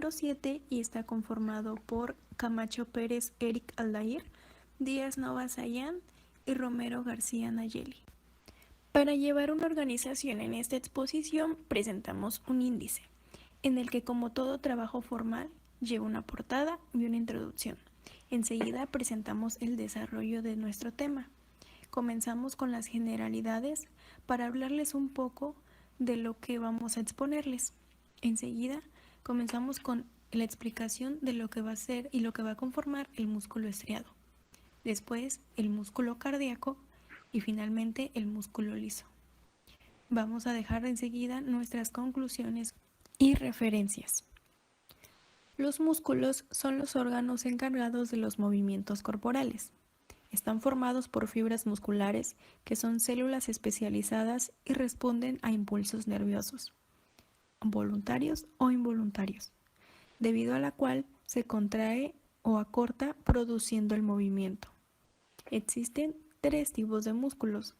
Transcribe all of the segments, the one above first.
número 7 y está conformado por Camacho Pérez Eric Aldair, Díaz Nova Sayán y Romero García Nayeli. Para llevar una organización en esta exposición presentamos un índice, en el que como todo trabajo formal lleva una portada y una introducción. Enseguida presentamos el desarrollo de nuestro tema. Comenzamos con las generalidades para hablarles un poco de lo que vamos a exponerles. Enseguida comenzamos con la explicación de lo que va a ser y lo que va a conformar el músculo estriado. Después el músculo cardíaco y finalmente el músculo liso. Vamos a dejar enseguida nuestras conclusiones y referencias. Los músculos son los órganos encargados de los movimientos corporales. Están formados por fibras musculares que son células especializadas y responden a impulsos nerviosos, voluntarios o involuntarios, debido a la cual se contrae o acorta produciendo el movimiento. Existen 3 tipos de músculos,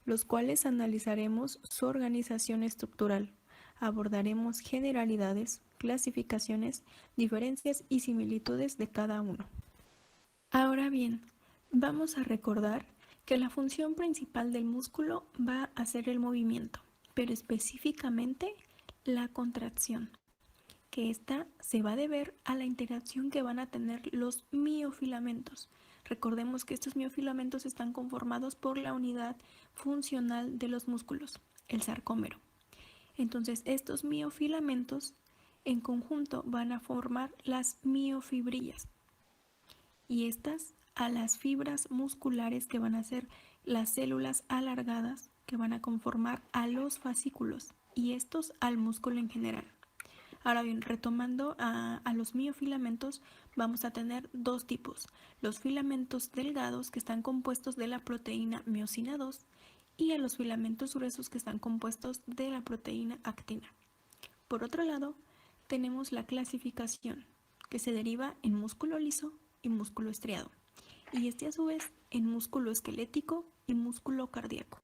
los cuales analizaremos su organización estructural. Abordaremos generalidades, clasificaciones, diferencias y similitudes de cada uno. Ahora bien, vamos a recordar que la función principal del músculo va a ser el movimiento, pero específicamente la contracción, que esta se va a deber a la interacción que van a tener los miofilamentos. Recordemos que estos miofilamentos están conformados por la unidad funcional de los músculos, el sarcómero. Entonces, estos miofilamentos en conjunto van a formar las miofibrillas, y estas a las fibras musculares que van a ser las células alargadas que van a conformar a los fascículos y estos al músculo en general. Ahora bien, retomando a los miofilamentos, vamos a tener 2 tipos. Los filamentos delgados que están compuestos de la proteína miosina 2 y a los filamentos gruesos que están compuestos de la proteína actina. Por otro lado, tenemos la clasificación que se deriva en músculo liso y músculo estriado, y este a su vez en músculo esquelético y músculo cardíaco.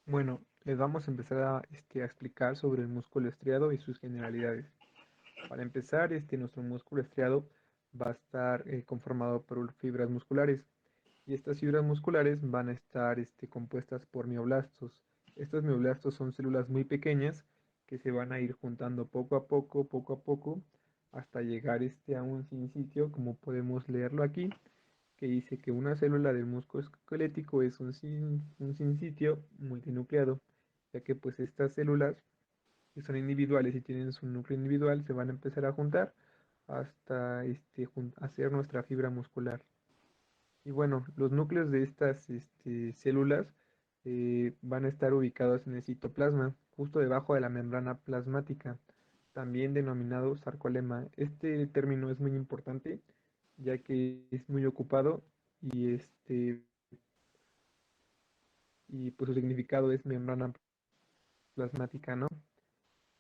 Bueno, les vamos a empezar a explicar sobre el músculo estriado y sus generalidades. Para empezar, nuestro músculo estriado va a estar conformado por fibras musculares y estas fibras musculares van a estar compuestas por mioblastos. Estos mioblastos son células muy pequeñas que se van a ir juntando poco a poco, hasta llegar a un sinsitio, como podemos leerlo aquí, que dice que una célula del músculo esquelético es un sinsitio multinucleado, ya que pues estas células que son individuales y tienen su núcleo individual se van a empezar a juntar hasta hacer nuestra fibra muscular. Y bueno, los núcleos de estas células van a estar ubicados en el citoplasma, justo debajo de la membrana plasmática, también denominado sarcolema. Este término es muy importante, ya que es muy ocupado y, y pues su significado es membrana plasmática, ¿no?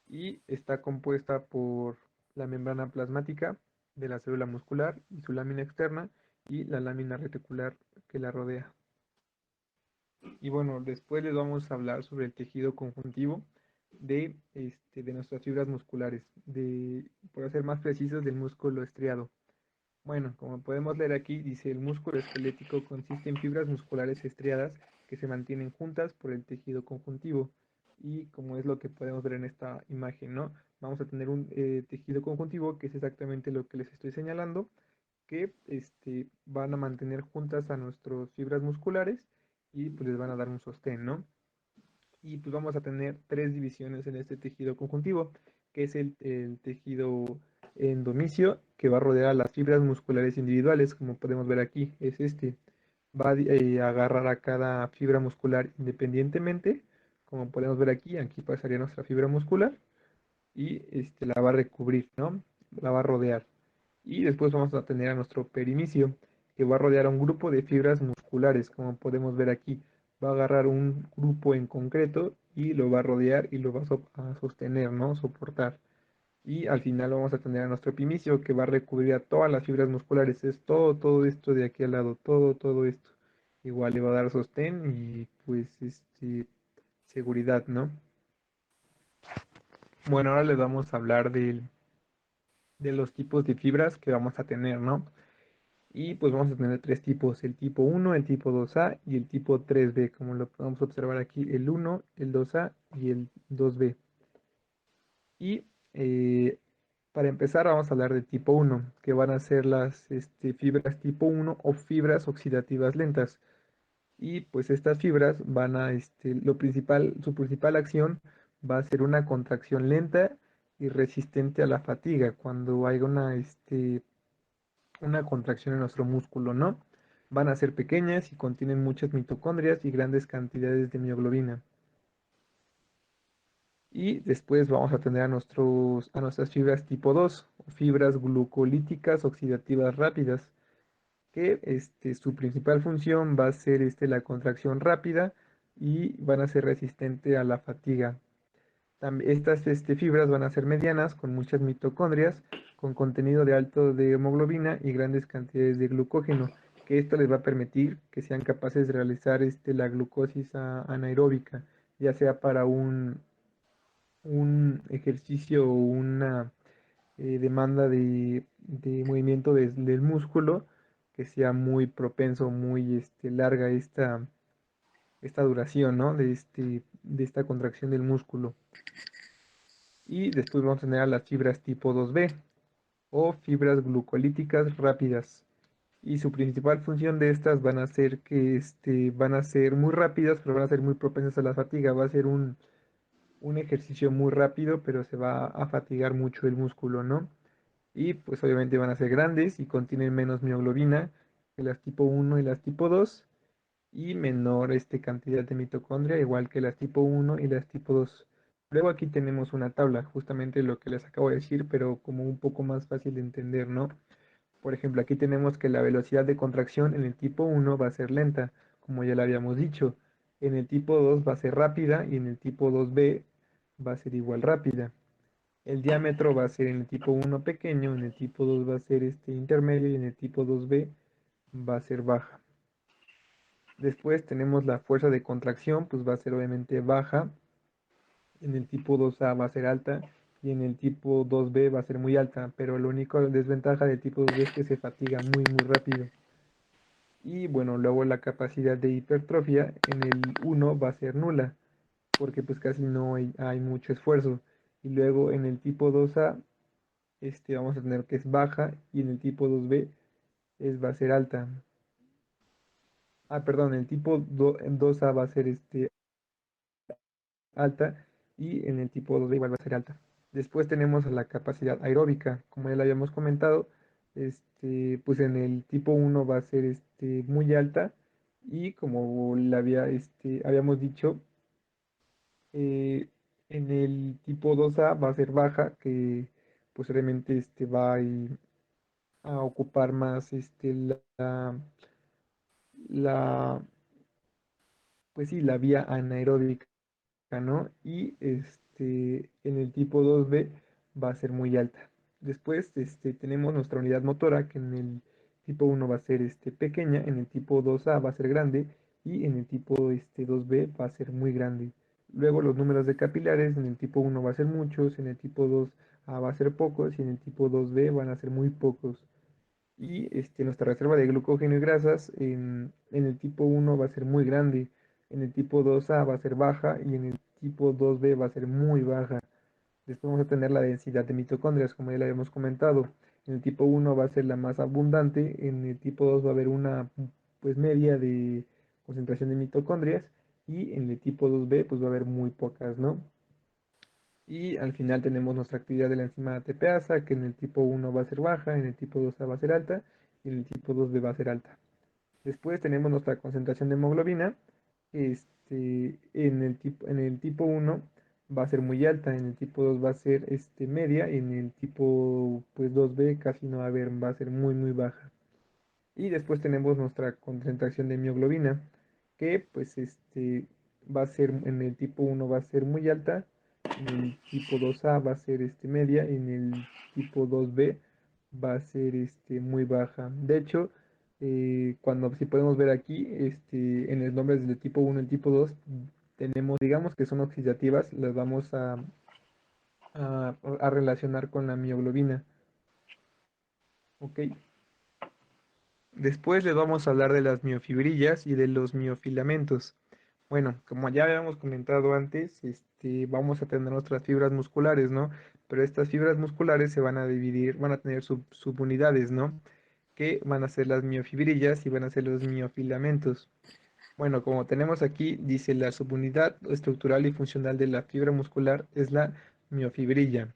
Y está compuesta por la membrana plasmática de la célula muscular y su lámina externa y la lámina reticular que la rodea. Y bueno, después les vamos a hablar sobre el tejido conjuntivo de nuestras fibras musculares, por ser más precisos, del músculo estriado. Bueno, como podemos leer aquí, dice el músculo esquelético consiste en fibras musculares estriadas que se mantienen juntas por el tejido conjuntivo. Y como es lo que podemos ver en esta imagen, ¿no? Vamos a tener un tejido conjuntivo que es exactamente lo que les estoy señalando, que van a mantener juntas a nuestras fibras musculares y pues les van a dar un sostén, ¿no? Y pues vamos a tener 3 divisiones en este tejido conjuntivo, que es el tejido endomisio, que va a rodear a las fibras musculares individuales, como podemos ver aquí, es va a agarrar a cada fibra muscular independientemente, como podemos ver aquí, aquí pasaría nuestra fibra muscular, y la va a recubrir, ¿no? La va a rodear. Y después vamos a tener a nuestro perimisio, que va a rodear a un grupo de fibras musculares, como podemos ver aquí. Va a agarrar un grupo en concreto y lo va a rodear y lo va a sostener, ¿no? Soportar. Y al final vamos a tener a nuestro epimisio, que va a recubrir a todas las fibras musculares. Es todo esto de aquí al lado, todo esto. Igual le va a dar sostén y pues seguridad, ¿no? Bueno, ahora les vamos a hablar de los tipos de fibras que vamos a tener, ¿no? Y pues vamos a tener tres tipos, el tipo 1, el tipo 2A y el tipo 3B, como lo podemos observar aquí, el 1, el 2A y el 2B. Y para empezar vamos a hablar de tipo 1, que van a ser las fibras tipo 1 o fibras oxidativas lentas. Y pues estas fibras van a, su principal acción va a ser una contracción lenta y resistente a la fatiga cuando hay una contracción en nuestro músculo, ¿no? Van a ser pequeñas y contienen muchas mitocondrias y grandes cantidades de mioglobina. Y después vamos a tener a nuestras fibras tipo 2, o fibras glucolíticas oxidativas rápidas, que su principal función va a ser la contracción rápida y van a ser resistentes a la fatiga. Estas fibras van a ser medianas, con muchas mitocondrias, con contenido de alto de hemoglobina y grandes cantidades de glucógeno, que esto les va a permitir que sean capaces de realizar la glucosis anaeróbica, ya sea para un ejercicio o una demanda de movimiento del músculo que sea muy propenso, muy larga esta duración, ¿no? De esta contracción del músculo. Y después vamos a tener a las fibras tipo 2B o fibras glucolíticas rápidas. Y su principal función de estas van a ser que van a ser muy rápidas, pero van a ser muy propensas a la fatiga. Va a ser un ejercicio muy rápido, pero se va a fatigar mucho el músculo, ¿no? Y pues obviamente van a ser grandes y contienen menos mioglobina que las tipo 1 y las tipo 2 y menor cantidad de mitocondria, igual que las tipo 1 y las tipo 2. Luego aquí tenemos una tabla, justamente lo que les acabo de decir, pero como un poco más fácil de entender, ¿no? Por ejemplo, aquí tenemos que la velocidad de contracción en el tipo 1 va a ser lenta, como ya lo habíamos dicho. En el tipo 2 va a ser rápida y en el tipo 2B va a ser igual rápida. El diámetro va a ser en el tipo 1 pequeño, en el tipo 2 va a ser intermedio y en el tipo 2B va a ser baja. Después tenemos la fuerza de contracción, pues va a ser obviamente baja. En el tipo 2A va a ser alta y en el tipo 2B va a ser muy alta, pero la única desventaja del tipo 2B es que se fatiga muy muy rápido. Y bueno, luego la capacidad de hipertrofia en el 1 va a ser nula, porque pues casi no hay mucho esfuerzo. Y luego en el tipo 2A vamos a tener que es baja y en el tipo 2B va a ser alta. Ah, perdón, el tipo 2A va a ser alta y en el tipo 2 igual va a ser alta. Después tenemos la capacidad aeróbica, como ya lo habíamos comentado, pues en el tipo 1 va a ser muy alta y como habíamos dicho, eh, en el tipo 2A va a ser baja, que posiblemente va a ocupar más la, pues sí, la vía anaeróbica, ¿no? Y en el tipo 2B va a ser muy alta. Después tenemos nuestra unidad motora, que en el tipo 1 va a ser pequeña, en el tipo 2A va a ser grande y en el tipo 2B va a ser muy grande. Luego los números de capilares, en el tipo 1 va a ser muchos, en el tipo 2A va a ser pocos y en el tipo 2B van a ser muy pocos. Y nuestra reserva de glucógeno y grasas en el tipo 1 va a ser muy grande, en el tipo 2A va a ser baja y en el tipo 2B va a ser muy baja. Después vamos a tener la densidad de mitocondrias, como ya lo habíamos comentado. En el tipo 1 va a ser la más abundante, en el tipo 2 va a haber una pues media de concentración de mitocondrias y en el tipo 2B pues va a haber muy pocas, ¿no? Y al final tenemos nuestra actividad de la enzima ATPasa, que en el tipo 1 va a ser baja, en el tipo 2 va a ser alta y en el tipo 2B va a ser alta. Después tenemos nuestra concentración de hemoglobina. En el tipo 1 va a ser muy alta, en el tipo 2 va a ser media y en el tipo pues 2B casi no va a haber, va a ser muy muy baja. Y después tenemos nuestra concentración de mioglobina, que pues va a ser en el tipo 1 va a ser muy alta, en el tipo 2A va a ser media y en el tipo 2B va a ser muy baja. De hecho, cuando si podemos ver aquí, en los nombres del tipo 1 y el tipo 2 tenemos, digamos que son oxidativas, las vamos a relacionar con la mioglobina. ¿ok? Después les vamos a hablar de las miofibrillas y de los miofilamentos. Bueno, como ya habíamos comentado antes, vamos a tener nuestras fibras musculares, ¿no? Pero estas fibras musculares se van a dividir, van a tener subunidades, ¿no? Que van a ser las miofibrillas y van a ser los miofilamentos. Bueno, como tenemos aquí, dice la subunidad estructural y funcional de la fibra muscular es la miofibrilla.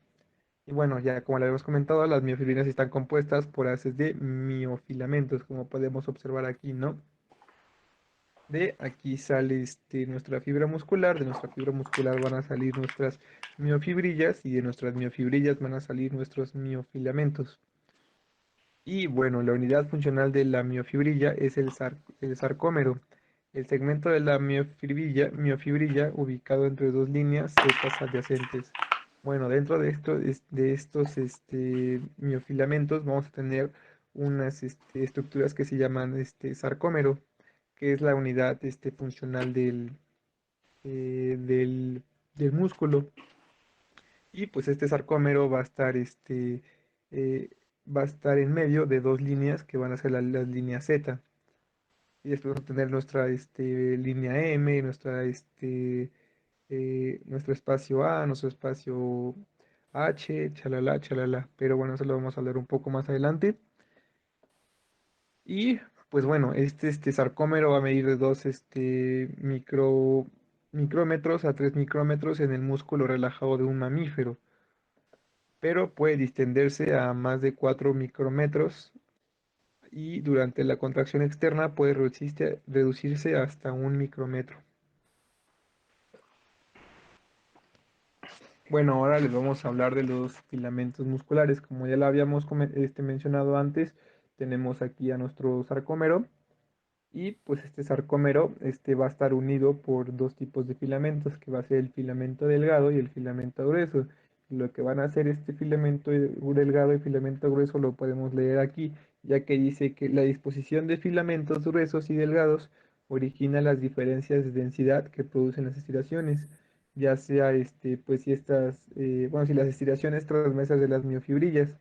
Y bueno, ya como le habíamos comentado, las miofibrinas están compuestas por haces de miofilamentos, como podemos observar aquí, ¿no? De aquí sale nuestra fibra muscular, de nuestra fibra muscular van a salir nuestras miofibrillas y de nuestras miofibrillas van a salir nuestros miofilamentos. Y bueno, la unidad funcional de la miofibrilla es el sarcómero, el segmento de la miofibrilla ubicado entre dos líneas zetas adyacentes. Bueno, dentro de de estos miofilamentos vamos a tener unas estructuras que se llaman sarcómero, que es la unidad funcional eh, del, del músculo. Y pues este sarcómero eh, va a estar en medio de dos líneas que van a ser las líneas Z. Y después vamos a tener nuestra línea M, nuestro espacio A, nuestro espacio H, chalala, chalala. Pero bueno, eso lo vamos a hablar un poco más adelante. Y pues bueno, este sarcómero va a medir de dos micrómetros a 3 micrómetros en el músculo relajado de un mamífero, pero puede distenderse a más de 4 micrómetros y durante la contracción externa puede reducirse hasta un micrómetro. Bueno, ahora les vamos a hablar de los filamentos musculares. Como ya lo habíamos mencionado antes, tenemos aquí a nuestro sarcómero. Y pues este sarcómero va a estar unido por dos tipos de filamentos, que va a ser el filamento delgado y el filamento grueso. Lo que van a hacer este filamento delgado y filamento grueso lo podemos leer aquí, ya que dice que la disposición de filamentos gruesos y delgados origina las diferencias de densidad que producen las estiraciones, ya sea pues si bueno, si las estiraciones transversas de las miofibrillas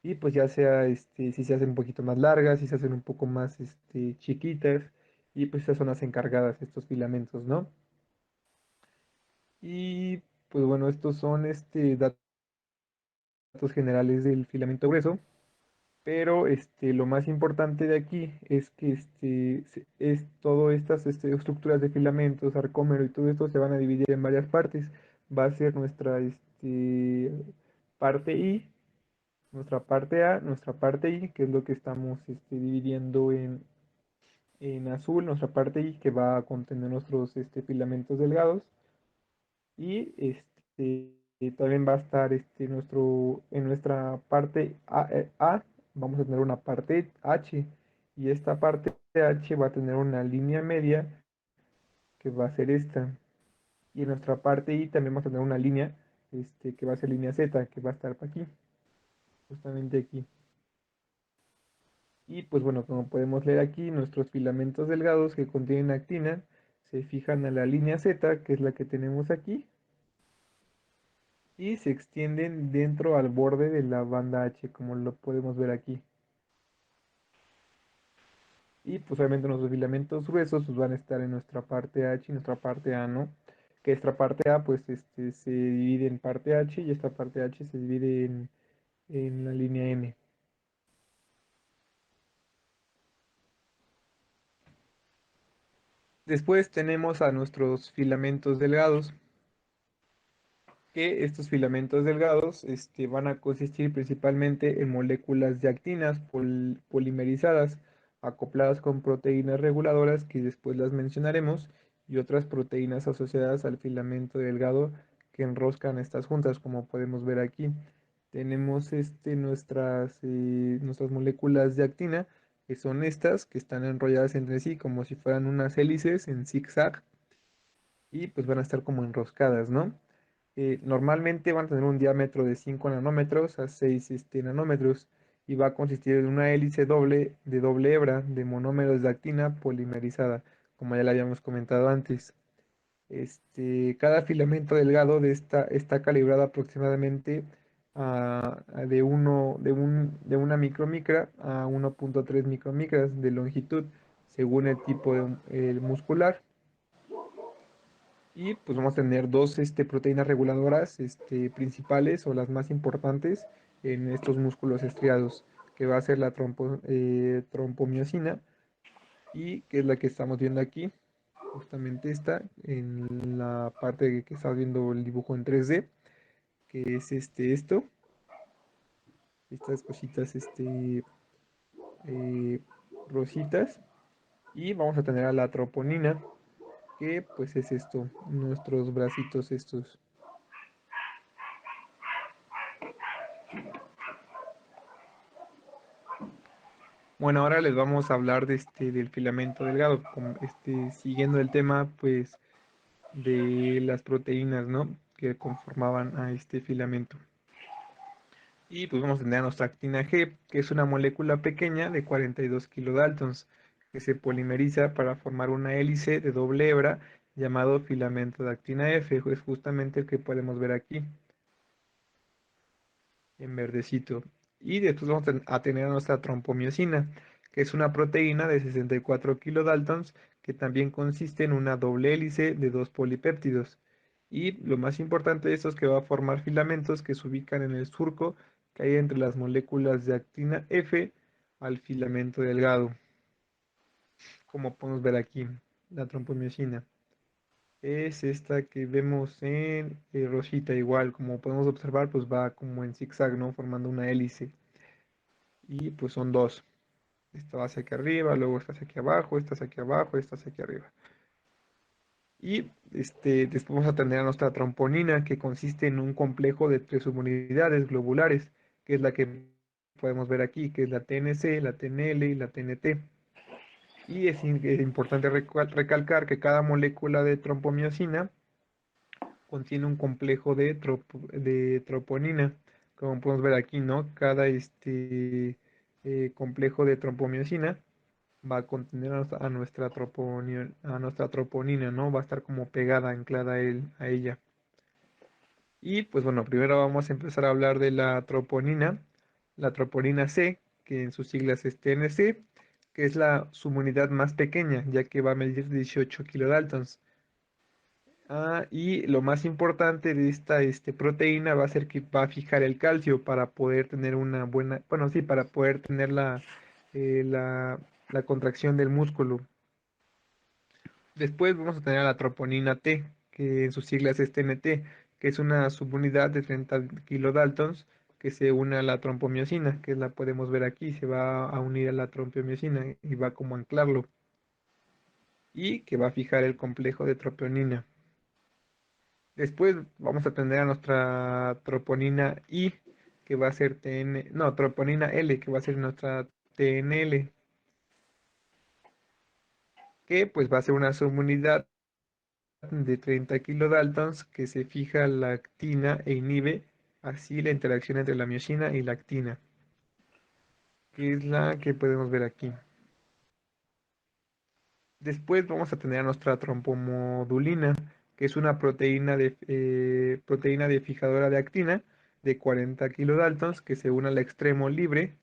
y pues ya sea si se hacen un poquito más largas, si se hacen un poco más chiquitas, y pues estas son las encargadas, estos filamentos, ¿no? Y pues bueno, estos son datos generales del filamento grueso, pero lo más importante de aquí es que es todas estas estructuras de filamentos, sarcómero y todo esto se van a dividir en varias partes. Va a ser nuestra parte I, nuestra parte A, nuestra parte I, que es lo que estamos dividiendo en azul, nuestra parte I, que va a contener nuestros filamentos delgados. Y también va a estar en nuestra parte A, vamos a tener una parte H. Y esta parte H va a tener una línea media, que va a ser esta. Y en nuestra parte I también vamos a tener una línea, que va a ser línea Z, que va a estar aquí, justamente aquí. Y pues bueno, como podemos leer aquí, nuestros filamentos delgados que contienen actina se fijan a la línea Z, que es la que tenemos aquí, y se extienden dentro al borde de la banda H, como lo podemos ver aquí. Y pues obviamente nuestros filamentos gruesos pues, van a estar en nuestra parte H y nuestra parte A, ¿no? Que esta parte A pues se divide en parte H y esta parte H se divide en la línea M. Después tenemos a nuestros filamentos delgados, que estos filamentos delgados van a consistir principalmente en moléculas de actinas polimerizadas, acopladas con proteínas reguladoras que después las mencionaremos, y otras proteínas asociadas al filamento delgado que enroscan estas juntas, como podemos ver aquí. Tenemos nuestras moléculas de actina, que son estas, que están enrolladas entre sí como si fueran unas hélices en zigzag, y pues van a estar como enroscadas, ¿no? Normalmente van a tener un diámetro de 5 nanómetros a 6 nanómetros y va a consistir de una hélice doble de doble hebra de monómeros de actina polimerizada, como ya le habíamos comentado antes. Cada filamento delgado de esta está calibrado aproximadamente de una micromicra a 1.3 micromicras de longitud, según el tipo el muscular. Y pues vamos a tener dos proteínas reguladoras principales o las más importantes en estos músculos estriados, que va a ser la trompomiosina, y que es la que estamos viendo aquí, justamente esta, en la parte que estás viendo el dibujo en 3D, que es estas cositas eh, rositas. Y vamos a tener a la troponina, que pues es esto, nuestros bracitos estos. Bueno, ahora les vamos a hablar del filamento delgado, siguiendo el tema, pues, de las proteínas, ¿no? Que conformaban a este filamento. Y pues vamos a tener a nuestra actina G, que es una molécula pequeña de 42 kilodaltons, que se polimeriza para formar una hélice de doble hebra llamado filamento de actina F, es justamente el que podemos ver aquí, en verdecito. Y después vamos a tener a nuestra trompomiosina, que es una proteína de 64 kilodaltons que también consiste en una doble hélice de dos polipéptidos. Y lo más importante de esto es que va a formar filamentos que se ubican en el surco que hay entre las moléculas de actina F al filamento delgado, como podemos ver aquí, la trompomiosina. Es esta que vemos en rosita igual, como podemos observar, pues va como en zigzag, ¿no? Formando una hélice. Y pues son dos. Esta va hacia aquí arriba, luego esta hacia aquí abajo, esta hacia aquí abajo, esta hacia aquí arriba. Y después vamos a tener a nuestra tromponina, que consiste en un complejo de tres subunidades globulares, que es la que podemos ver aquí, que es la TNC, la TNL y la TNT. Y es importante recalcar que cada molécula de trompomiosina contiene un complejo de troponina, como podemos ver aquí, ¿no? Cada complejo de trompomiosina va a contener a nuestra troponina, ¿no? Va a estar como pegada, anclada a ella. Y pues bueno, primero vamos a empezar a hablar de la troponina C, que en sus siglas es TNC, que es la subunidad más pequeña, ya que va a medir 18 kilodaltons. Y lo más importante de esta proteína va a ser que va a fijar el calcio para poder tener una buena, bueno, sí, para poder tener eh, la, la contracción del músculo. Después vamos a tener a la troponina T, que en sus siglas es TNT, que es una subunidad de 30 kilodaltons que se une a la trompomiosina, que la podemos ver aquí, se va a unir a la trompomiosina y va como a anclarlo, y que va a fijar el complejo de troponina. Después vamos a tener a nuestra troponina I, que va a ser no, troponina L, que va a ser nuestra TNL, que pues va a ser una subunidad de 30 kilodaltons que se fija la actina e inhibe así la interacción entre la miosina y la actina, que es la que podemos ver aquí. Después vamos a tener a nuestra trompomodulina, que es una proteína de fijadora de actina de 40 kilodaltons que se une al extremo libre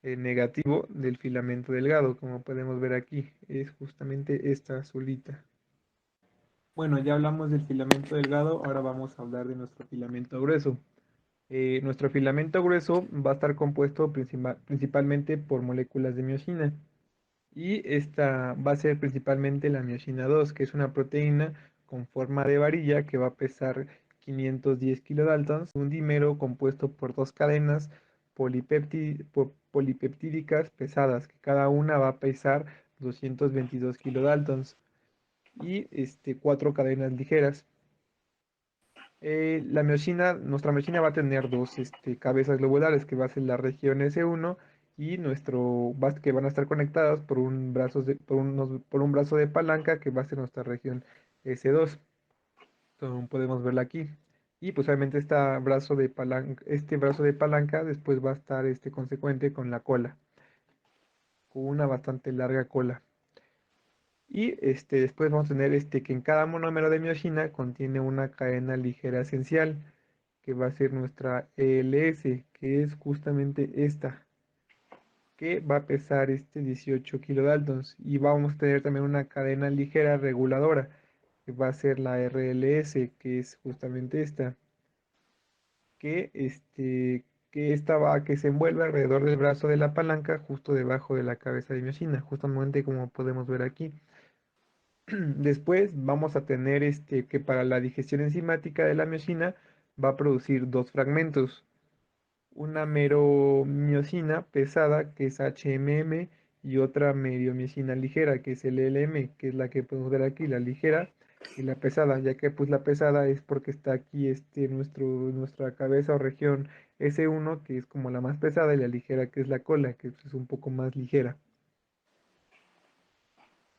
negativo del filamento delgado, como podemos ver aquí. Es justamente esta azulita. Bueno, ya hablamos del filamento delgado, ahora vamos a hablar de nuestro filamento grueso. Nuestro filamento grueso va a estar compuesto principalmente por moléculas de miosina. Y esta va a ser principalmente la miosina 2, que es una proteína con forma de varilla que va a pesar 510 kilodaltons, un dímero compuesto por dos cadenas polipeptídicas pesadas, que cada una va a pesar 222 kilodaltons, y cuatro cadenas ligeras. Nuestra miosina va a tener dos cabezas globulares, que va a ser la región S1 y que van a estar conectadas por por un brazo de palanca, que va a ser nuestra región S2. Como podemos verla aquí. Y pues obviamente este brazo de palanca después va a estar consecuente con la cola, con una bastante larga cola. Y después vamos a tener que en cada monómero de miosina contiene una cadena ligera esencial, que va a ser nuestra ELS, que es justamente esta, que va a pesar 18 kilodaltons. Y vamos a tener también una cadena ligera reguladora, que va a ser la RLS, que es justamente esta, que, que se envuelve alrededor del brazo de la palanca, justo debajo de la cabeza de miosina, justamente como podemos ver aquí. Después vamos a tener que para la digestión enzimática de la miosina va a producir dos fragmentos, una meromiosina pesada, que es HMM, y otra meriomiosina ligera, que es LLM, que es la que podemos ver aquí, la ligera y la pesada, ya que pues la pesada es porque está aquí nuestra cabeza o región S1, que es como la más pesada, y la ligera, que es la cola, que es un poco más ligera.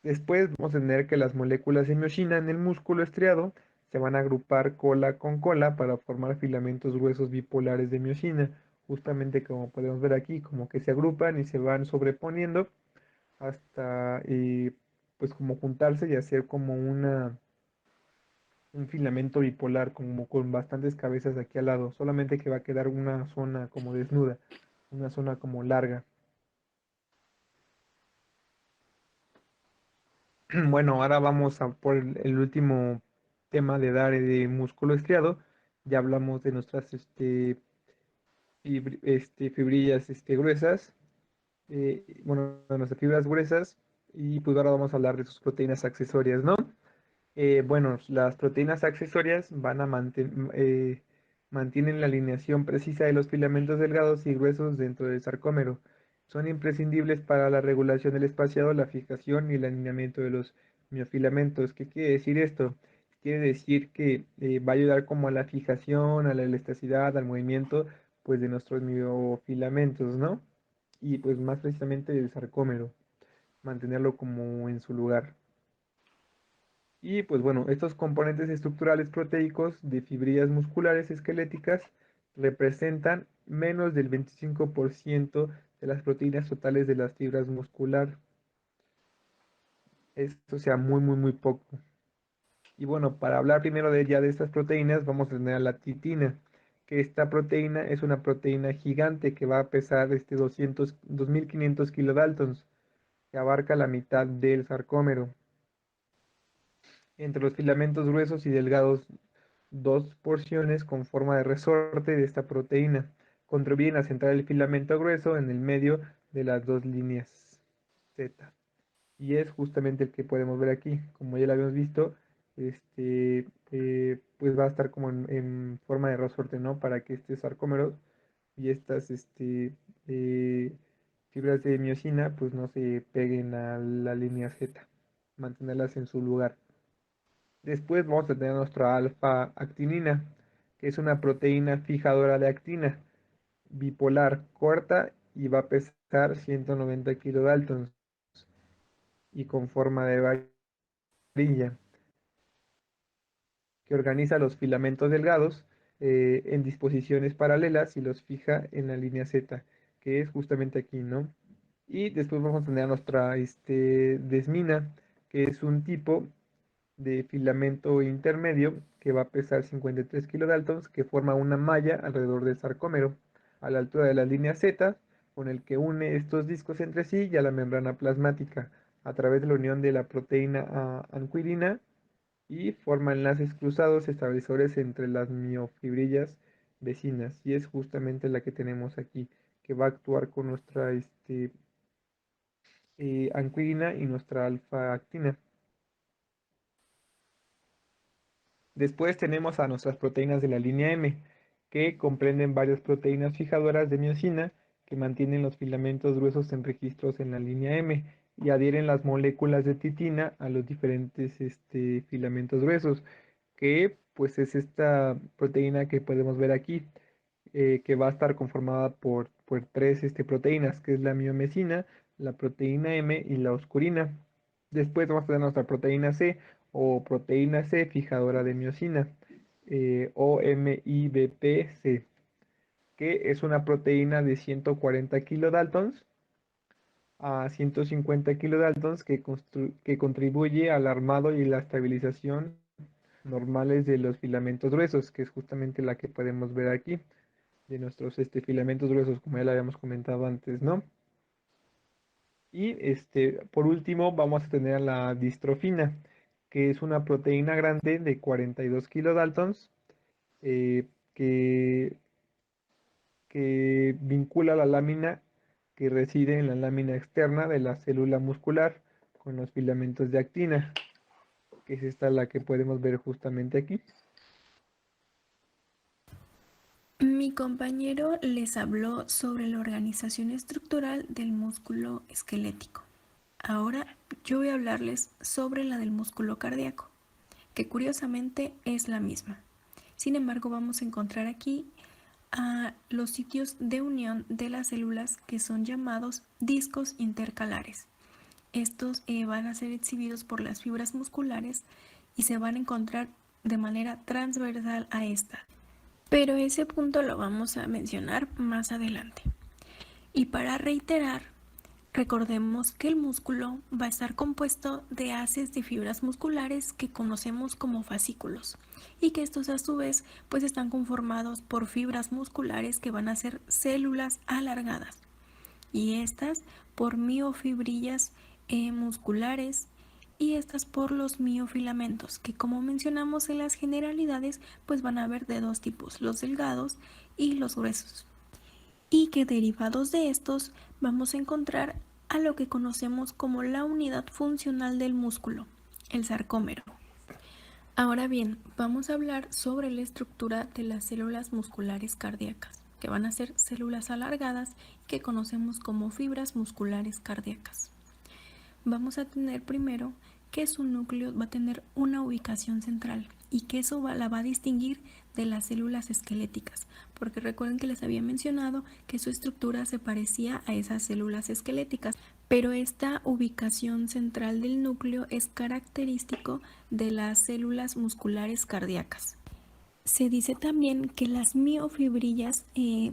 Después vamos a tener que las moléculas de miosina en el músculo estriado se van a agrupar cola con cola para formar filamentos gruesos bipolares de miosina, justamente como podemos ver aquí, como que se agrupan y se van sobreponiendo hasta pues como juntarse y hacer como un filamento bipolar, como con bastantes cabezas aquí al lado, solamente que va a quedar una zona como desnuda, una zona como larga. Bueno, ahora vamos a por el último tema de dar de músculo estriado. Ya hablamos de nuestras fibrillas gruesas, bueno, de nuestras fibras gruesas, y pues ahora vamos a hablar de sus proteínas accesorias, ¿no? Bueno, las proteínas accesorias mantienen la alineación precisa de los filamentos delgados y gruesos dentro del sarcómero. Son imprescindibles para la regulación del espaciado, la fijación y el alineamiento de los miofilamentos. ¿Qué quiere decir esto? Quiere decir que va a ayudar como a la fijación, a la elasticidad, al movimiento, pues de nuestros miofilamentos, ¿no? Y pues más precisamente del sarcómero, mantenerlo como en su lugar. Y pues bueno, estos componentes estructurales proteicos de fibrillas musculares esqueléticas representan menos del 25% de las proteínas totales de las fibras muscular. Esto sea muy, muy, muy poco. Y bueno, para hablar primero de estas proteínas, vamos a tener a la titina, que esta proteína es una proteína gigante que va a pesar 2500 kilodaltons, que abarca la mitad del sarcómero. Entre los filamentos gruesos y delgados, dos porciones con forma de resorte de esta proteína contribuyen a centrar el filamento grueso en el medio de las dos líneas Z. Y es justamente el que podemos ver aquí. Como ya lo habíamos visto, pues va a estar como en forma de resorte, ¿no? Para que este sarcómero y estas eh, fibras de miosina pues no se peguen a la línea Z, mantenerlas en su lugar. Después vamos a tener nuestra alfa-actinina, que es una proteína fijadora de actina, bipolar, corta y va a pesar 190 kilodaltons y con forma de varilla, que organiza los filamentos delgados en disposiciones paralelas y los fija en la línea Z, que es justamente aquí, ¿no? Y después vamos a tener a nuestra desmina, que es un tipo de filamento intermedio que va a pesar 53 kilodaltons, que forma una malla alrededor del sarcómero a la altura de la línea Z, con el que une estos discos entre sí y a la membrana plasmática a través de la unión de la proteína anquilina, y forma enlaces cruzados establecedores entre las miofibrillas vecinas, y es justamente la que tenemos aquí, que va a actuar con nuestra anquilina y nuestra alfa-actina. Después tenemos a nuestras proteínas de la línea M, que comprenden varias proteínas fijadoras de miosina que mantienen los filamentos gruesos en registros en la línea M y adhieren las moléculas de titina a los diferentes filamentos gruesos, que pues es esta proteína que podemos ver aquí, que va a estar conformada por tres proteínas, que es la miomesina, la proteína M y la oscurina. Después vamos a tener nuestra proteína C o proteína C fijadora de miosina, o MIBPC, que es una proteína de 140 kilodaltons a 150 kilodaltons que contribuye al armado y la estabilización normales de los filamentos gruesos, que es justamente la que podemos ver aquí, de nuestros filamentos gruesos, como ya lo habíamos comentado antes, ¿no? Y por último vamos a tener a la distrofina, que es una proteína grande de 42 kilodaltons, eh, que, que vincula la lámina que reside en la lámina externa de la célula muscular con los filamentos de actina, que es esta la que podemos ver justamente aquí. Mi compañero les habló sobre la organización estructural del músculo esquelético. Ahora yo voy a hablarles sobre la del músculo cardíaco, que curiosamente es la misma. Sin embargo, vamos a encontrar aquí a los sitios de unión de las células que son llamados discos intercalares. Estos van a ser exhibidos por las fibras musculares y se van a encontrar de manera transversal a esta. Pero ese punto lo vamos a mencionar más adelante. Y para reiterar, recordemos que el músculo va a estar compuesto de haces de fibras musculares que conocemos como fascículos y que estos a su vez pues están conformados por fibras musculares que van a ser células alargadas y estas por miofibrillas musculares y estas por los miofilamentos, que como mencionamos en las generalidades, pues van a haber de dos tipos, los delgados y los gruesos. Y que derivados de estos vamos a encontrar a lo que conocemos como la unidad funcional del músculo, el sarcómero. Ahora bien, vamos a hablar sobre la estructura de las células musculares cardíacas, que van a ser células alargadas que conocemos como fibras musculares cardíacas. Vamos a tener primero que su núcleo va a tener una ubicación central y que eso la va a distinguir de las células esqueléticas, porque recuerden que les había mencionado que su estructura se parecía a esas células esqueléticas, pero esta ubicación central del núcleo es característico de las células musculares cardíacas. Se dice también que las miofibrillas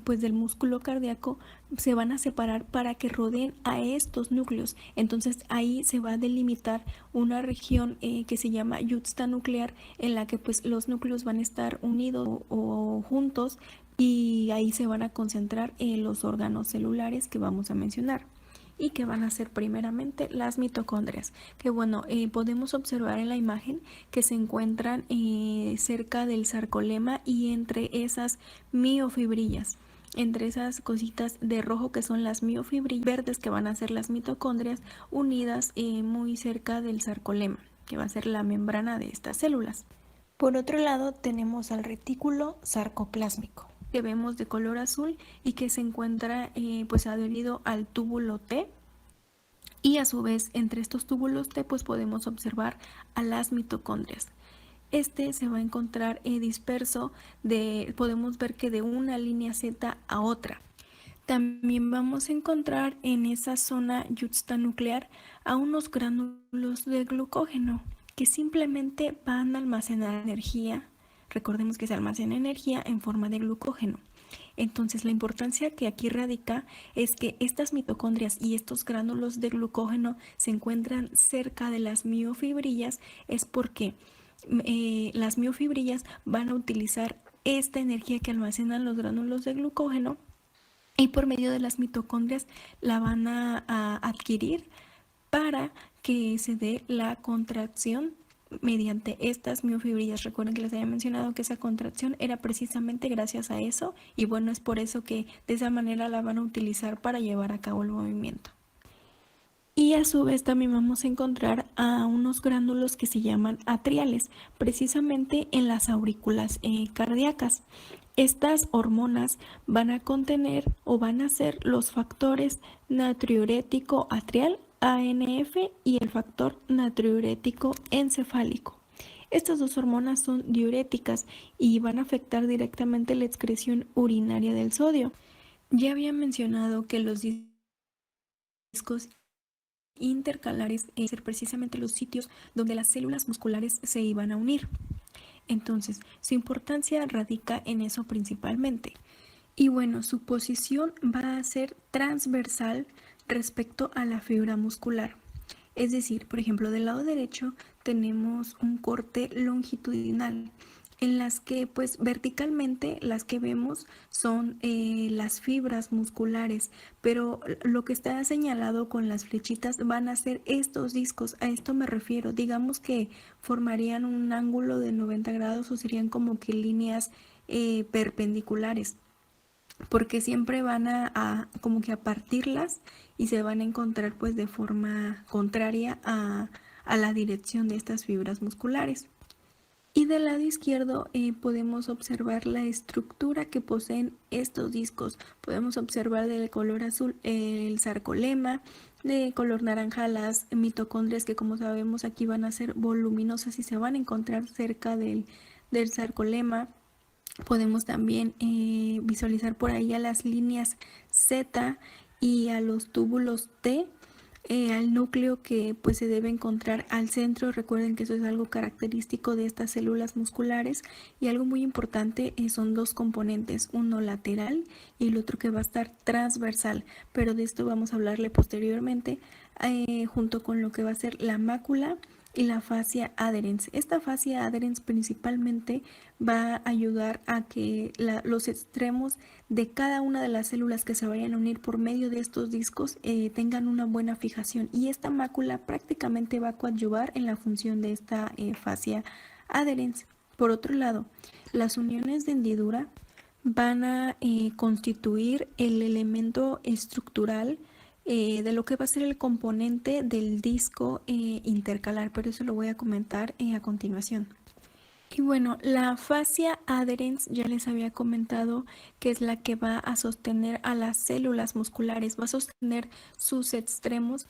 pues del músculo cardíaco se van a separar para que rodeen a estos núcleos. Entonces ahí se va a delimitar una región que se llama yuxtanuclear, en la que pues los núcleos van a estar unidos o juntos y ahí se van a concentrar los órganos celulares que vamos a mencionar y que van a ser primeramente las mitocondrias, que bueno, podemos observar en la imagen que se encuentran cerca del sarcolema y entre esas miofibrillas, entre esas cositas de rojo que son las miofibrillas, verdes que van a ser las mitocondrias, unidas muy cerca del sarcolema, que va a ser la membrana de estas células. Por otro lado tenemos al retículo sarcoplásmico, que vemos de color azul y que se encuentra pues adherido al túbulo T, y a su vez entre estos túbulos T pues podemos observar a las mitocondrias. Este se va a encontrar disperso, podemos ver que de una línea Z a otra. También vamos a encontrar en esa zona yuxtanuclear a unos gránulos de glucógeno que simplemente van a almacenar energía. Recordemos que se almacena energía en forma de glucógeno. Entonces la importancia que aquí radica es que estas mitocondrias y estos gránulos de glucógeno se encuentran cerca de las miofibrillas, es porque las miofibrillas van a utilizar esta energía que almacenan los gránulos de glucógeno y por medio de las mitocondrias la van a adquirir para que se dé la contracción mediante estas miofibrillas. Recuerden que les había mencionado que esa contracción era precisamente gracias a eso y bueno, es por eso que de esa manera la van a utilizar para llevar a cabo el movimiento. Y a su vez también vamos a encontrar a unos gránulos que se llaman atriales, precisamente en las aurículas cardíacas. Estas hormonas van a contener o van a ser los factores natriurético atrial ANF y el factor natriurético encefálico. Estas dos hormonas son diuréticas y van a afectar directamente la excreción urinaria del sodio. Ya había mencionado que los discos intercalares ser precisamente los sitios donde las células musculares se iban a unir. Entonces, su importancia radica en eso principalmente. Y bueno, su posición va a ser transversal respecto a la fibra muscular. Es decir, por ejemplo, del lado derecho tenemos un corte longitudinal en las que pues verticalmente las que vemos son las fibras musculares, pero lo que está señalado con las flechitas van a ser estos discos, a esto me refiero, digamos que formarían un ángulo de 90 grados o serían como que líneas perpendiculares, porque siempre van a como que a partirlas y se van a encontrar pues de forma contraria a la dirección de estas fibras musculares. Y del lado izquierdo podemos observar la estructura que poseen estos discos. Podemos observar del color azul el sarcolema, de color naranja las mitocondrias que como sabemos aquí van a ser voluminosas y se van a encontrar cerca del sarcolema. Podemos también visualizar por ahí a las líneas Z y a los túbulos T, al núcleo que pues se debe encontrar al centro. Recuerden que eso es algo característico de estas células musculares, y algo muy importante son dos componentes, uno lateral y el otro que va a estar transversal, pero de esto vamos a hablarle posteriormente, junto con lo que va a ser la mácula y la fascia adherens. Esta fascia adherens principalmente va a ayudar a que los extremos de cada una de las células que se vayan a unir por medio de estos discos tengan una buena fijación, y esta mácula prácticamente va a coadyuvar en la función de esta fascia adherens. Por otro lado, las uniones de hendidura van a constituir el elemento estructural de lo que va a ser el componente del disco intercalar, pero eso lo voy a comentar a continuación. Y bueno, la fascia adherens ya les había comentado que es la que va a sostener a las células musculares, va a sostener sus extremos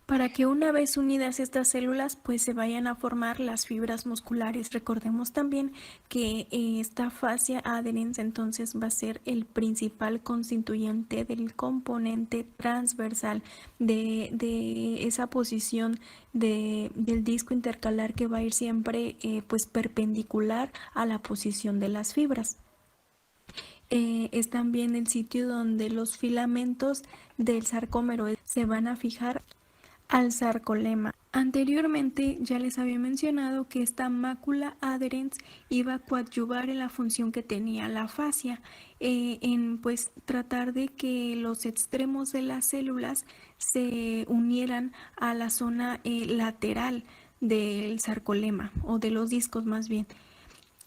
para que una vez unidas estas células pues se vayan a formar las fibras musculares. Recordemos también que esta fascia adherens entonces va a ser el principal constituyente del componente transversal de esa posición del disco intercalar, que va a ir siempre pues perpendicular a la posición de las fibras. Es también el sitio donde los filamentos del sarcómero se van a fijar al sarcolema. Anteriormente ya les había mencionado que esta mácula adherens iba a coadyuvar en la función que tenía la fascia, en pues tratar de que los extremos de las células se unieran a la zona lateral del sarcolema, o de los discos más bien.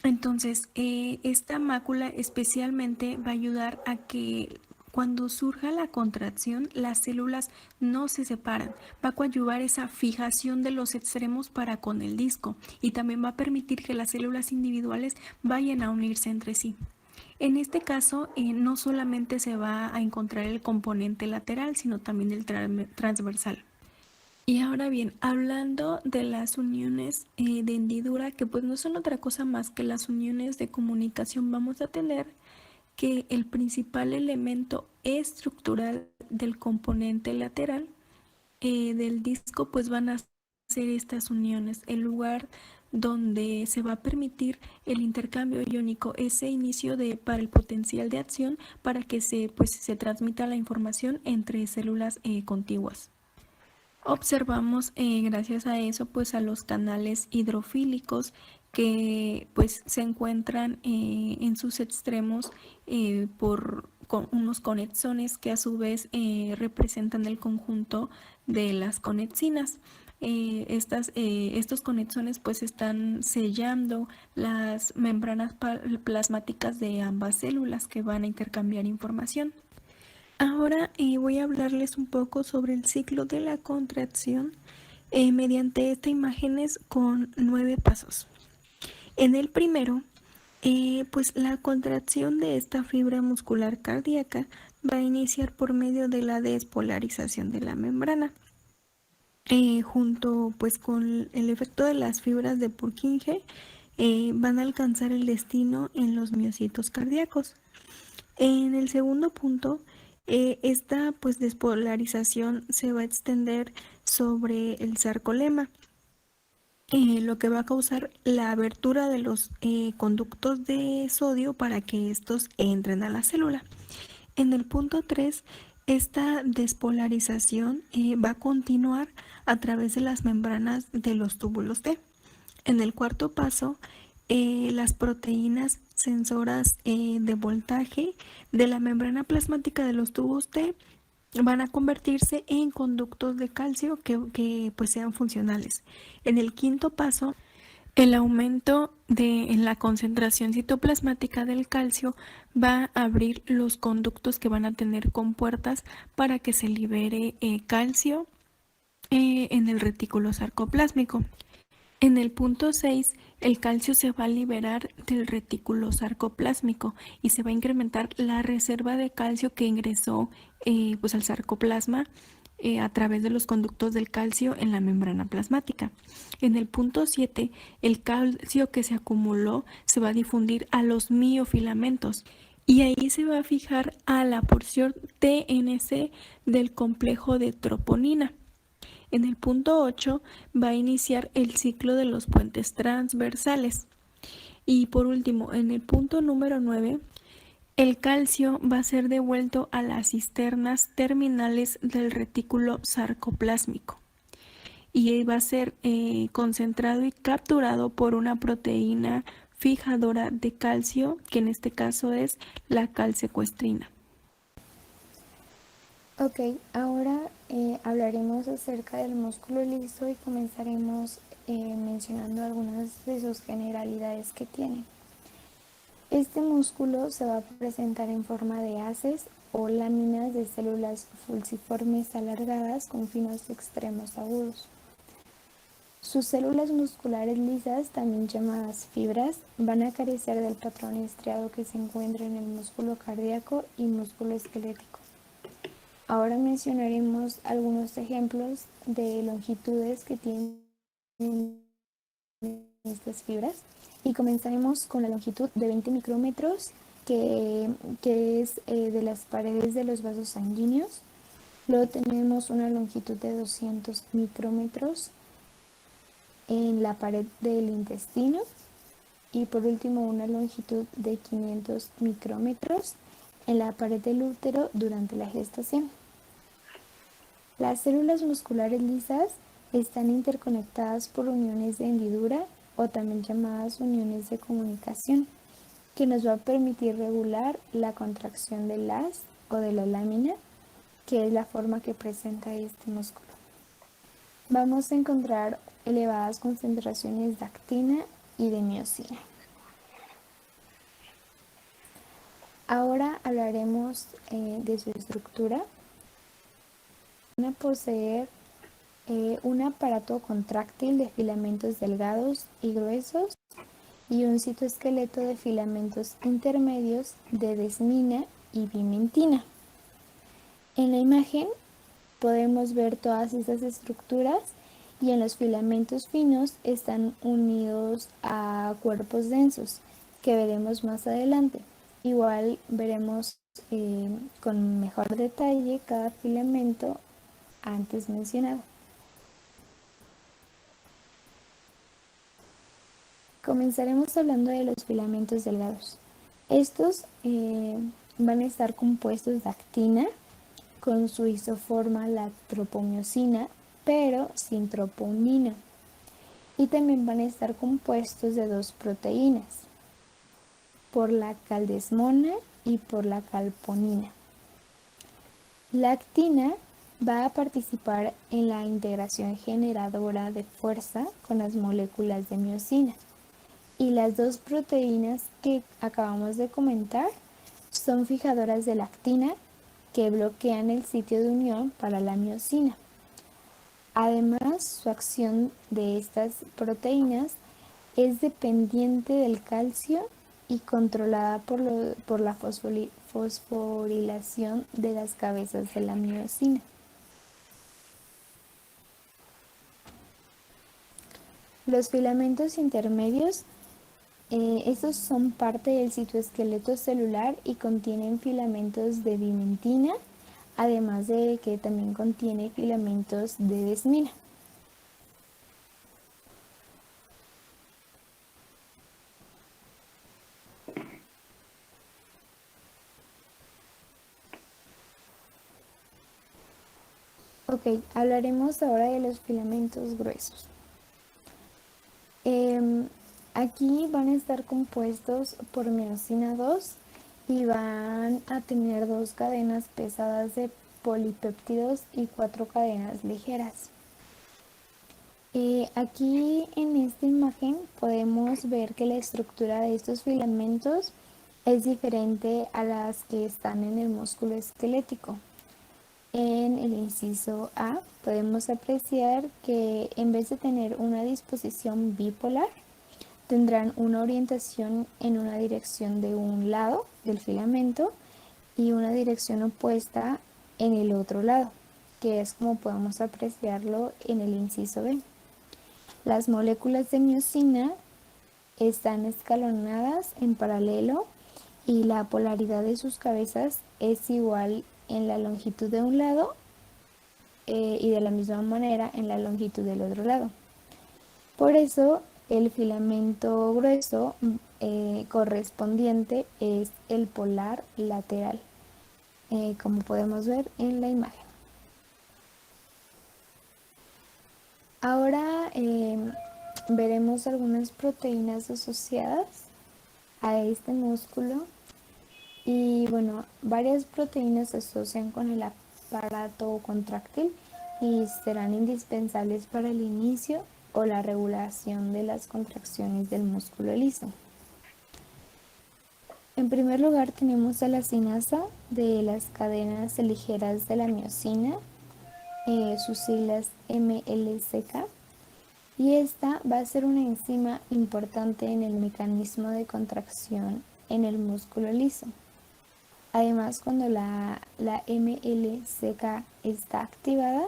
Entonces, esta mácula especialmente va a ayudar a que cuando surja la contracción, las células no se separan. Va a coadyuvar esa fijación de los extremos para con el disco, y también va a permitir que las células individuales vayan a unirse entre sí. En este caso, no solamente se va a encontrar el componente lateral, sino también el transversal. Y ahora bien, hablando de las uniones de hendidura, que pues no son otra cosa más que las uniones de comunicación, vamos a tener que el principal elemento estructural del componente lateral del disco pues van a ser estas uniones, el lugar donde se va a permitir el intercambio iónico, ese inicio para el potencial de acción para que se transmita la información entre células contiguas. Observamos gracias a eso pues a los canales hidrofílicos que pues se encuentran en sus extremos con unos conexones que a su vez representan el conjunto de las conexinas. Estos conexones pues están sellando las membranas plasmáticas de ambas células que van a intercambiar información. Ahora voy a hablarles un poco sobre el ciclo de la contracción mediante estas imágenes con 9 pasos. En el primero, pues la contracción de esta fibra muscular cardíaca va a iniciar por medio de la despolarización de la membrana, junto pues con el efecto de las fibras de Purkinje, van a alcanzar el destino en los miocitos cardíacos. En el segundo punto, esta pues despolarización se va a extender sobre el sarcolema, lo que va a causar la abertura de los conductos de sodio para que estos entren a la célula. En el punto 3, Esta despolarización va a continuar a través de las membranas de los túbulos T. En el cuarto paso, las proteínas sensoras de voltaje de la membrana plasmática de los tubos T van a convertirse en conductos de calcio que pues sean funcionales. En el quinto paso, el aumento en la concentración citoplasmática del calcio va a abrir los conductos que van a tener compuertas para que se libere calcio en el retículo sarcoplásmico. En el punto 6, el calcio se va a liberar del retículo sarcoplásmico y se va a incrementar la reserva de calcio que ingresó pues al sarcoplasma a través de los conductos del calcio en la membrana plasmática. En el punto 7, el calcio que se acumuló se va a difundir a los miofilamentos y ahí se va a fijar a la porción TNC del complejo de troponina. En el punto 8 va a iniciar el ciclo de los puentes transversales. Y por último, en el punto número 9, el calcio va a ser devuelto a las cisternas terminales del retículo sarcoplásmico y va a ser concentrado y capturado por una proteína fijadora de calcio, que en este caso es la calsecuestrina. Ok, ahora hablaremos acerca del músculo liso y comenzaremos mencionando algunas de sus generalidades que tiene. Este músculo se va a presentar en forma de haces o láminas de células fusiformes alargadas con finos extremos agudos. Sus células musculares lisas, también llamadas fibras, van a carecer del patrón estriado que se encuentra en el músculo cardíaco y músculo esquelético. Ahora mencionaremos algunos ejemplos de longitudes que tienen estas fibras y comenzaremos con la longitud de 20 micrómetros que es de las paredes de los vasos sanguíneos. Luego tenemos una longitud de 200 micrómetros en la pared del intestino y por último una longitud de 500 micrómetros en la pared del útero durante la gestación. Las células musculares lisas están interconectadas por uniones de hendidura o también llamadas uniones de comunicación, que nos va a permitir regular la contracción del haz o de la lámina, que es la forma que presenta este músculo. Vamos a encontrar elevadas concentraciones de actina y de miosina. Ahora hablaremos de su estructura. Van a poseer un aparato contráctil de filamentos delgados y gruesos y un citoesqueleto de filamentos intermedios de desmina y bimentina. En la imagen podemos ver todas estas estructuras y en los filamentos finos están unidos a cuerpos densos que veremos más adelante. Igual veremos con mejor detalle cada filamento antes mencionado. Comenzaremos hablando de los filamentos delgados. Estos van a estar compuestos de actina con su isoforma la tropomiosina, pero sin troponina. Y también van a estar compuestos de dos proteínas, por la caldesmona y por la calponina. La actina va a participar en la integración generadora de fuerza con las moléculas de miosina. Y las dos proteínas que acabamos de comentar son fijadoras de la actina que bloquean el sitio de unión para la miosina. Además, su acción de estas proteínas es dependiente del calcio y controlada por la fosforilación de las cabezas de la miosina. Los filamentos intermedios, estos son parte del citoesqueleto celular y contienen filamentos de bimentina, además de que también contiene filamentos de desmina. Ok, hablaremos ahora de los filamentos gruesos. Aquí van a estar compuestos por miosina 2 y van a tener 2 cadenas pesadas de polipéptidos y 4 cadenas ligeras. Aquí en esta imagen podemos ver que la estructura de estos filamentos es diferente a las que están en el músculo esquelético. En el inciso A podemos apreciar que en vez de tener una disposición bipolar, tendrán una orientación en una dirección de un lado del filamento y una dirección opuesta en el otro lado, que es como podemos apreciarlo en el inciso B. Las moléculas de miosina están escalonadas en paralelo y la polaridad de sus cabezas es igual en la longitud de un lado y de la misma manera en la longitud del otro lado. Por eso el filamento grueso correspondiente es el polar lateral, como podemos ver en la imagen. Ahora veremos algunas proteínas asociadas a este músculo y bueno, varias proteínas se asocian con el aparato contráctil y serán indispensables para el inicio o la regulación de las contracciones del músculo liso. En primer lugar tenemos a la cinasa de las cadenas ligeras de la miosina, sus siglas MLCK, y esta va a ser una enzima importante en el mecanismo de contracción en el músculo liso. Además, cuando la MLCK está activada,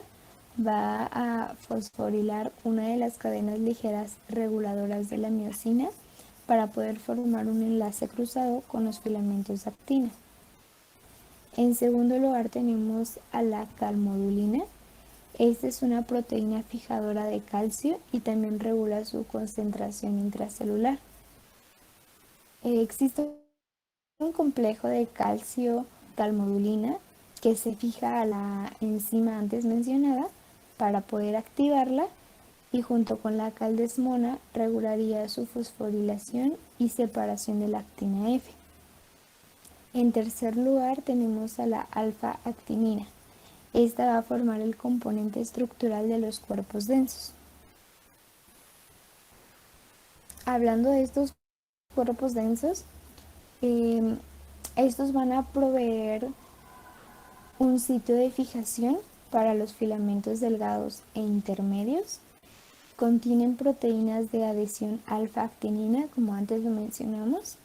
va a fosforilar una de las cadenas ligeras reguladoras de la miosina para poder formar un enlace cruzado con los filamentos de actina. En segundo lugar tenemos a la calmodulina. Esta es una proteína fijadora de calcio y también regula su concentración intracelular. Existe un complejo de calcio-calmodulina que se fija a la enzima antes mencionada para poder activarla y junto con la caldesmona regularía su fosforilación y separación de la actina F. En tercer lugar tenemos a la alfa-actinina. Esta va a formar el componente estructural de los cuerpos densos. Hablando de estos cuerpos densos, estos van a proveer un sitio de fijación para los filamentos delgados e intermedios. Contienen proteínas de adhesión alfa-actinina, como antes lo mencionamos.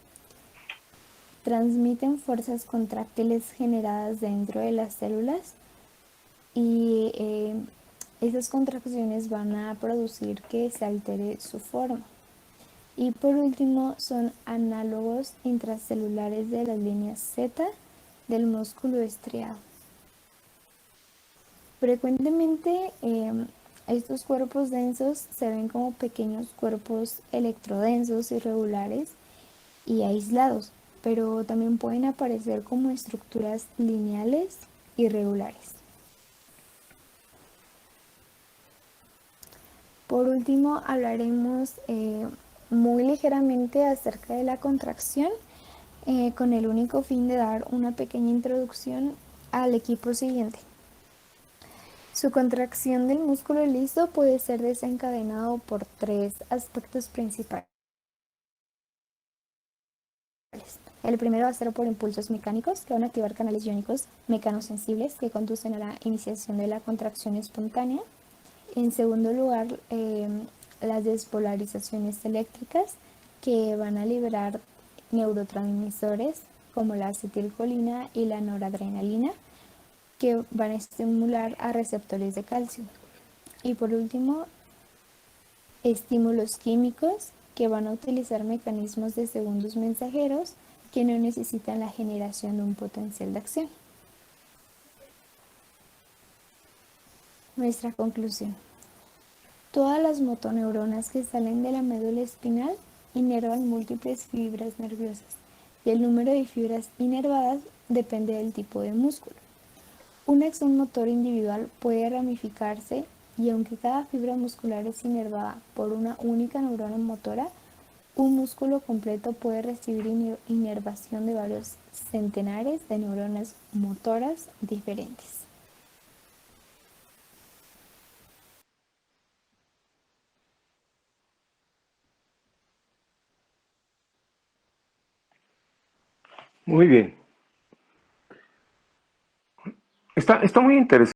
Transmiten fuerzas contráctiles generadas dentro de las células y esas contracciones van a producir que se altere su forma. Y por último son análogos intracelulares de las líneas Z del músculo estriado. Frecuentemente estos cuerpos densos se ven como pequeños cuerpos electrodensos irregulares y aislados, pero también pueden aparecer como estructuras lineales irregulares. Por último, hablaremos muy ligeramente acerca de la contracción con el único fin de dar una pequeña introducción al equipo siguiente. Su contracción del músculo liso puede ser desencadenado por 3 aspectos principales. El primero va a ser por impulsos mecánicos que van a activar canales iónicos mecanosensibles que conducen a la iniciación de la contracción espontánea. En segundo lugar, las despolarizaciones eléctricas que van a liberar neurotransmisores como la acetilcolina y la noradrenalina que van a estimular a receptores de calcio. Y por último, estímulos químicos que van a utilizar mecanismos de segundos mensajeros que no necesitan la generación de un potencial de acción. Nuestra conclusión. Todas las motoneuronas que salen de la médula espinal inervan múltiples fibras nerviosas y el número de fibras inervadas depende del tipo de músculo. Un axón motor individual puede ramificarse y aunque cada fibra muscular es inervada por una única neurona motora, un músculo completo puede recibir inervación de varios centenares de neuronas motoras diferentes. Muy bien. Está muy interesante.